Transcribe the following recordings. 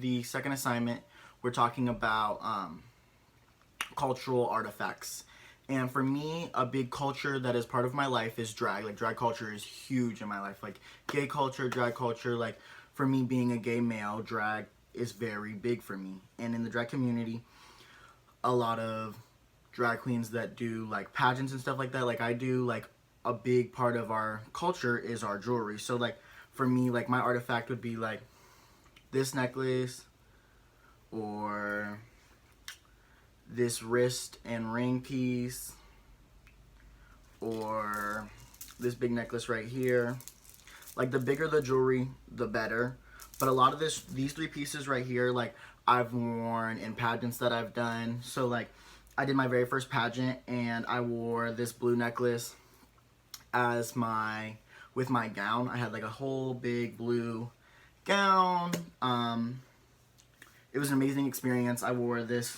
the second assignment, we're talking about cultural artifacts. And for me, a big culture that is part of my life is drag. Like, drag culture is huge in my life. Like, gay culture, drag culture. Like, for me, being a gay male, drag is very big for me. And in the drag community, a lot of drag queens that do, like, pageants and stuff like that, like I do, like, a big part of our culture is our jewelry. So, like, for me, like, my artifact would be, like, this necklace, or this wrist and ring piece, or this big necklace right here. Like, the bigger the jewelry, the better. But a lot of these three pieces right here, like, I've worn in pageants that I've done. So, like, I did my very first pageant and I wore this blue necklace as with my gown. I had like a whole big blue gown. It was an amazing experience. I wore this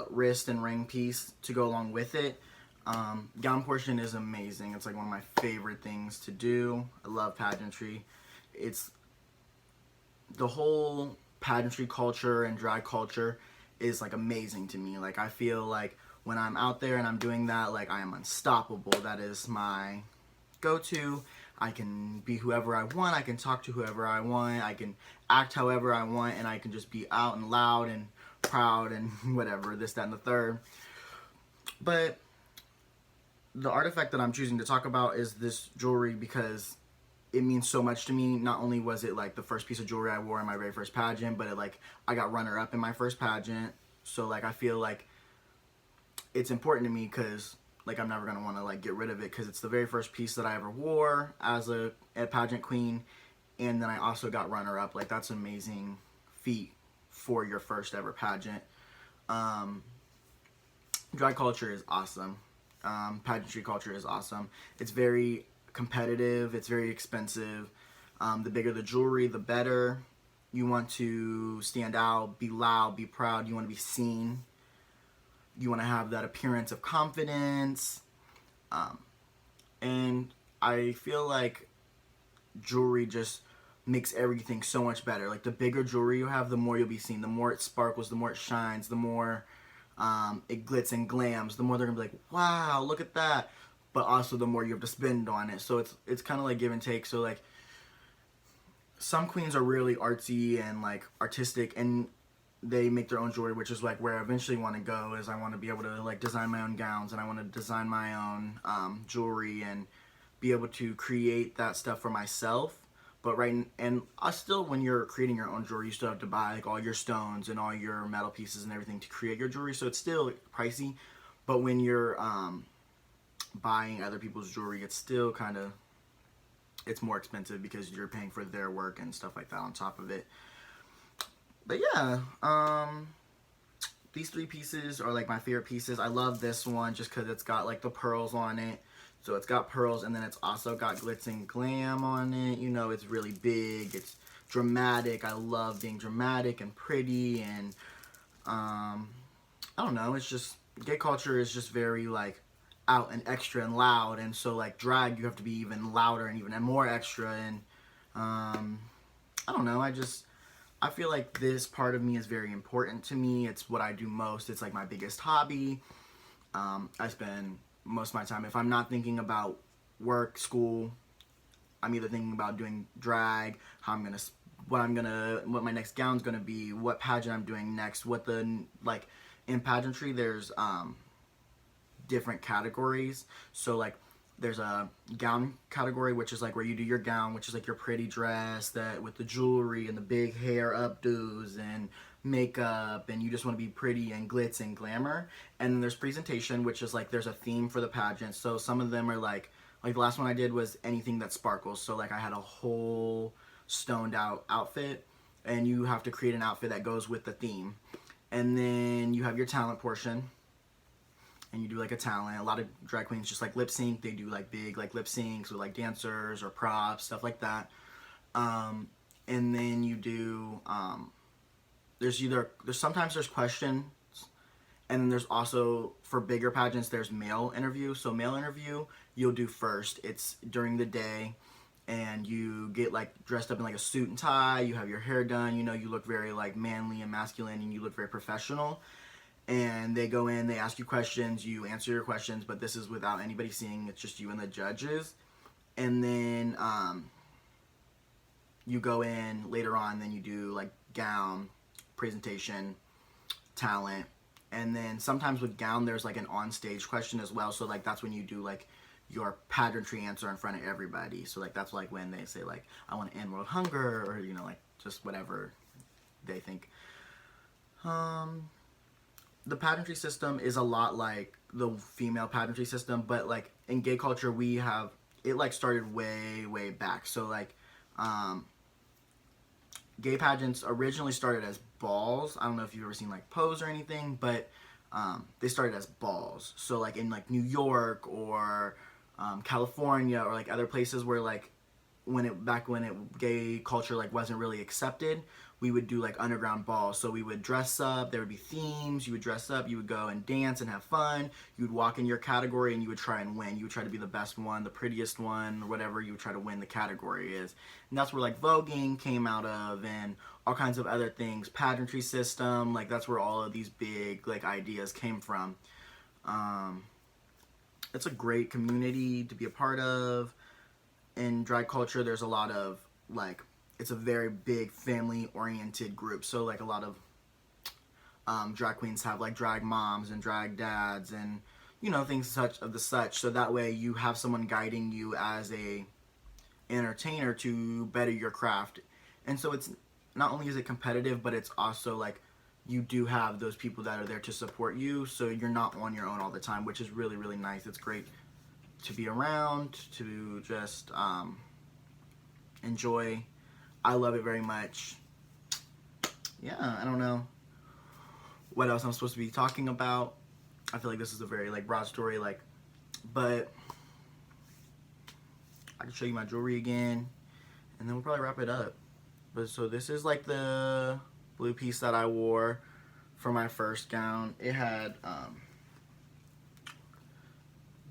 wrist and ring piece to go along with it. Gown portion is amazing. It's like one of my favorite things to do. I love pageantry. It's the whole pageantry culture and drag culture is like amazing to me. Like, I feel like when I'm out there and I'm doing that, like, I am unstoppable. That is my go-to. I can be whoever I want. I can talk to whoever I want. I can act however I want, and I can just be out and loud and proud and whatever, this, that, and the third. But the artifact that I'm choosing to talk about is this jewelry because it means so much to me. Not only was it like the first piece of jewelry I wore in my very first pageant, but I got runner-up in my first pageant. So, like, I feel like it's important to me because, like, I'm never gonna want to, like, get rid of it because it's the very first piece that I ever wore as a pageant queen, and then I also got runner-up. Like, that's an amazing feat for your first ever pageant. Drag culture is awesome. Pageantry culture is awesome. It's very competitive. It's very expensive. The bigger the jewelry, the better. You want to stand out, be loud, be proud. You want to be seen. You want to have that appearance of confidence. And I feel like jewelry just makes everything so much better. Like, the bigger jewelry you have, the more you'll be seen. The more it sparkles, the more it shines, the more it glitz and glams, the more they're gonna be like, wow, look at that. But also the more you have to spend on it. So it's kind of like give and take. So, like, some queens are really artsy and, like, artistic, and they make their own jewelry, which is, like, where I eventually want to go. Is I want to be able to, like, design my own gowns, and I want to design my own jewelry and be able to create that stuff for myself. But still, when you're creating your own jewelry, you still have to buy, like, all your stones and all your metal pieces and everything to create your jewelry. So it's still pricey. But when you're buying other people's jewelry, it's still kind of, it's more expensive because you're paying for their work and stuff like that on top of it. But yeah, these three pieces are, like, my favorite pieces. I love this one just because it's got, like, the pearls on it. So it's got pearls, and then it's also got glitz and glam on it. You know, it's really big. It's dramatic. I love being dramatic and pretty, and I don't know. It's just, gay culture is just very, like, out and extra and loud, and so, like, drag, you have to be even louder and even more extra, and I don't know. I feel like this part of me is very important to me. It's what I do most. It's, like, my biggest hobby. I spend most of my time, if I'm not thinking about work, school, I'm either thinking about doing drag, what my next gown's gonna be, what pageant I'm doing next, like, in pageantry, there's different categories. So, like, there's a gown category, which is, like, where you do your gown, which is, like, your pretty dress that with the jewelry and the big hair updos and makeup, and you just want to be pretty and glitz and glamour. And then there's presentation, which is, like, there's a theme for the pageant. So some of them are like the last one I did was anything that sparkles. So, like, I had a whole stoned out outfit, and you have to create an outfit that goes with the theme. And then you have your talent portion, and you do, like, a talent. A lot of drag queens just, like, lip sync. They do, like, big, like, lip syncs with, like, dancers or props, stuff like that. And then you do sometimes there's questions, and then there's also, for bigger pageants, there's male interview. So male interview, you'll do first. It's during the day. and you get like dressed up in like a suit and tie, you have your hair done, you know, you look very like manly and masculine, and you look very professional. And they go in, they ask you questions, you answer your questions, but this is without anybody seeing, it's just you and the judges. And then you go in later on, then you do like gown, presentation, talent, and then sometimes with gown there's like an on-stage question as well. So like that's when you do like your pageantry answer in front of everybody. So like that's like when they say like, I want to end world hunger, or you know, like just whatever they think. The pageantry system is a lot like the female pageantry system, but like in gay culture we have it like started way back. So like gay pageants originally started as balls. I don't know if you've ever seen like Pose or anything, but they started as balls. So like in like New York or California or like other places where like when gay culture like wasn't really accepted, we would do like underground balls. So we would dress up, there would be themes, you would dress up, you would go and dance and have fun, you would walk in your category and you would try and win. You would try to be the best one, the prettiest one, or whatever you would try to win the category is. And that's where like voguing came out of, and all kinds of other things, pageantry system, like that's where all of these big like ideas came from. It's a great community to be a part of. In drag culture, there's a lot of like, it's a very big family oriented group. So like a lot of drag queens have like drag moms and drag dads and you know, things such of the such. So that way you have someone guiding you as a entertainer to better your craft. And so it's not only is it competitive, but it's also like you do have those people that are there to support you, so you're not on your own all the time, which is really nice. It's great to be around, to just enjoy. I love it very much. Yeah, I don't know what else I'm supposed to be talking about. I feel like this is a very like broad story, like, but I can show you my jewelry again, and then we'll probably wrap it up. But so this is like the blue piece that I wore for my first gown. It had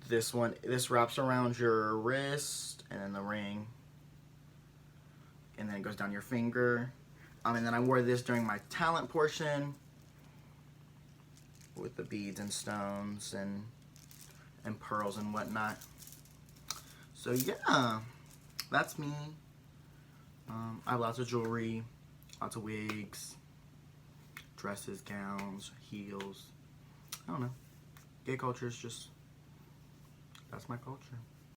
this one. This wraps around your wrist, and then the ring, and then it goes down your finger. And then I wore this during my talent portion with the beads and stones and pearls and whatnot. So yeah, that's me. I have lots of jewelry, lots of wigs, dresses, gowns, heels. I don't know. Gay culture is just, that's my culture.